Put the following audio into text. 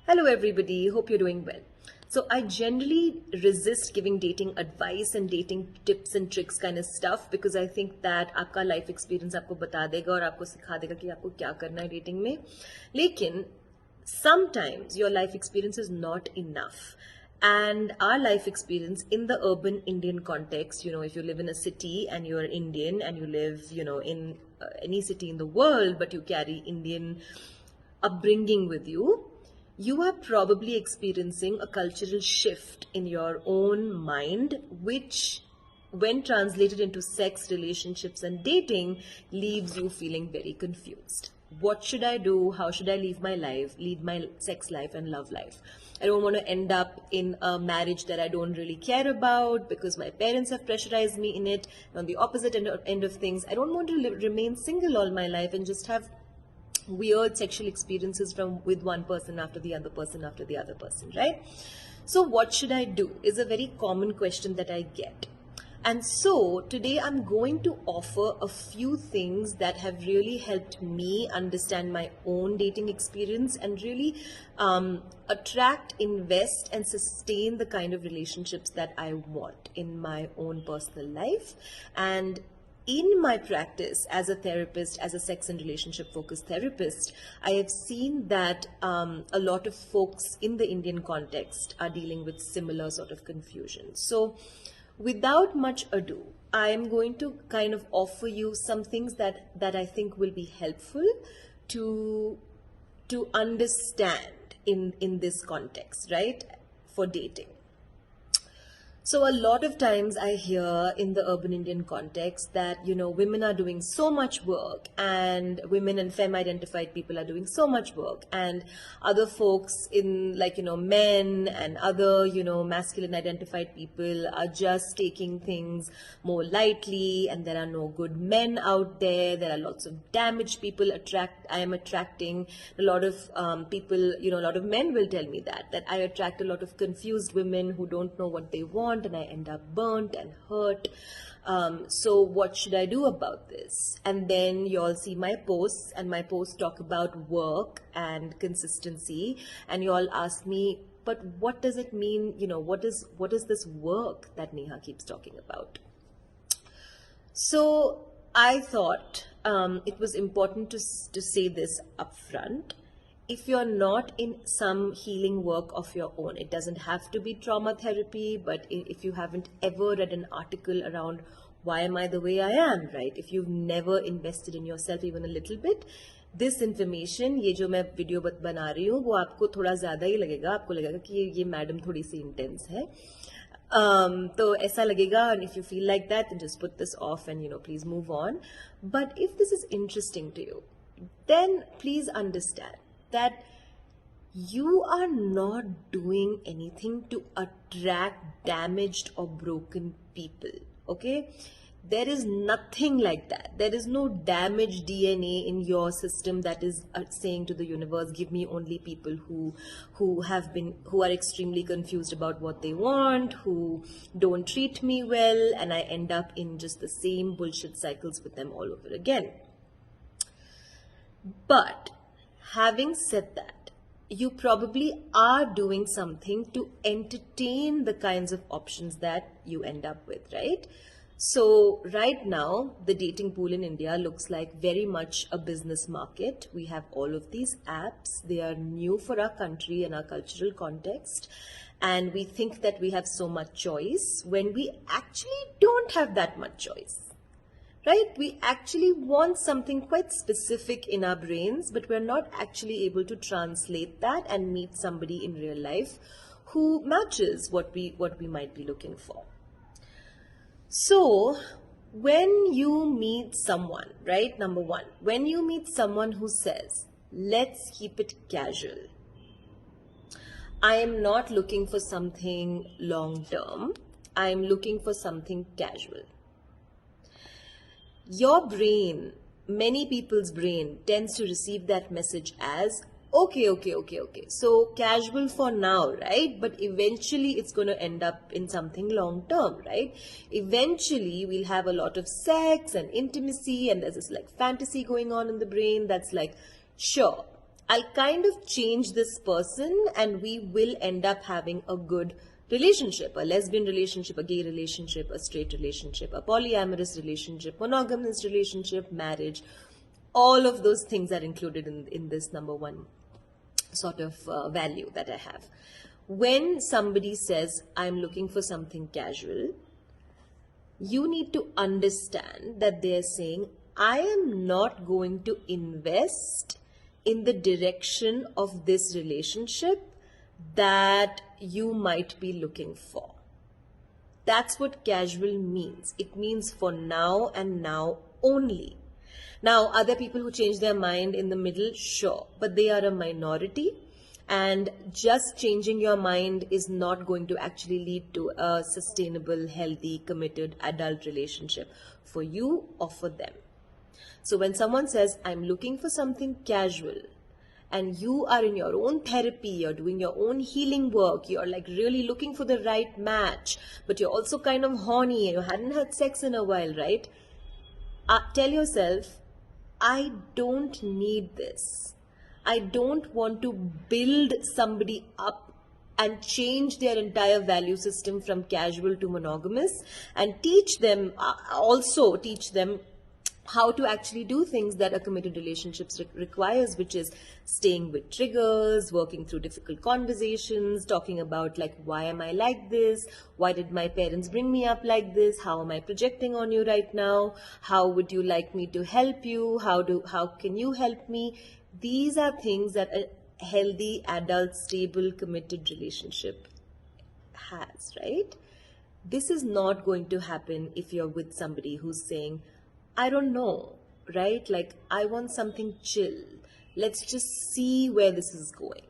Hello, everybody. Hope you're doing well. So, I generally resist giving dating advice and dating tips and tricks kind of stuff because I think that आपका life experience आपको बता देगा और आपको सिखा देगा कि आपको क्या करना है dating में. लेकिन sometimes your life experience is not enough. And our life experience in the urban Indian context, if you live in a city and you're Indian and you live, in any city in the world, but you carry Indian upbringing with you, you are probably experiencing a cultural shift in your own mind, which, when translated into sex, relationships, and dating, leaves you feeling very confused. What should I do? How should I live my life, lead my sex life and love life? I don't want to end up in a marriage that I don't really care about because my parents have pressurized me in it. On the opposite end of things, I don't want to remain single all my life and just have weird sexual experiences with one person after the other person after the other person, right? So what should I do is a very common question that I get. And so today I'm going to offer a few things that have really helped me understand my own dating experience and really attract, invest, and sustain the kind of relationships that I want in my own personal life. And in my practice as a therapist, as a sex and relationship focused therapist, I have seen that a lot of folks in the Indian context are dealing with similar sort of confusion. So without much ado, I am going to kind of offer you some things that I think will be helpful to understand in this context, right, for dating. So a lot of times I hear in the urban Indian context that, women are doing so much work and women and femme-identified people are doing so much work and other folks in men and other, masculine-identified people are just taking things more lightly and there are no good men out there. There are lots of damaged people I am attracting. A lot of people, a lot of men will tell me that I attract a lot of confused women who don't know what they want and I end up burnt and hurt. So what should I do about this? And then you all see my posts, and my posts talk about work and consistency, and you all ask me, but what does it mean? What is this work that Neha keeps talking about? So I thought it was important to say this upfront. If you're not in some healing work of your own, it doesn't have to be trauma therapy, but if you haven't ever read an article around why am I the way I am, right? If you've never invested in yourself even a little bit, this information, ये जो मैं video बना रही हूँ, वो आपको थोड़ा ज़्यादा ही लगेगा. आपको लगेगा कि ये मैडम थोड़ी सी इंटेंस है. तो ऐसा लगेगा, and if you feel like that, then just put this off and please move on. But if this is interesting to you, then please understand that you are not doing anything to attract damaged or broken people, okay? There is nothing like that. There is no damaged DNA in your system that is saying to the universe, give me only people who are extremely confused about what they want, who don't treat me well, and I end up in just the same bullshit cycles with them all over again. But having said that, you probably are doing something to entertain the kinds of options that you end up with, right? So right now, the dating pool in India looks like very much a business market. We have all of these apps. They are new for our country and our cultural context. And we think that we have so much choice when we actually don't have that much choice. Right? We actually want something quite specific in our brains, but we're not actually able to translate that and meet somebody in real life who matches what we might be looking for. So when you meet someone, right? Number one, when you meet someone who says, let's keep it casual. I am not looking for something long term. I am looking for something casual. Your brain, many people's brain tends to receive that message as, okay. So casual for now, right? But eventually it's going to end up in something long term, right? Eventually we'll have a lot of sex and intimacy and there's this fantasy going on in the brain that's sure, I'll kind of change this person and we will end up having a good relationship, a lesbian relationship, a gay relationship, a straight relationship, a polyamorous relationship, monogamous relationship, marriage. All of those things are included in this number one sort of value that I have. When somebody says, I'm looking for something casual, you need to understand that they're saying, I am not going to invest in the direction of this relationship that you might be looking for. That's what casual means. It means for now and now only. Now, other people who change their mind in the middle, sure, but they are a minority. And just changing your mind is not going to actually lead to a sustainable, healthy, committed adult relationship for you or for them. So when someone says, I'm looking for something casual, and you are in your own therapy, you're doing your own healing work, you're like really looking for the right match, but you're also kind of horny and you hadn't had sex in a while, right? Tell yourself, I don't need this. I don't want to build somebody up and change their entire value system from casual to monogamous, and also teach them how to actually do things that a committed relationships requires, which is staying with triggers, working through difficult conversations, talking about like, why am I like this? Why did my parents bring me up like this? How am I projecting on you right now? How would you like me to help you? How can you help me? These are things that a healthy, adult, stable, committed relationship has, right? This is not going to happen if you're with somebody who's saying, I don't know, right? Like, I want something chill. Let's just see where this is going.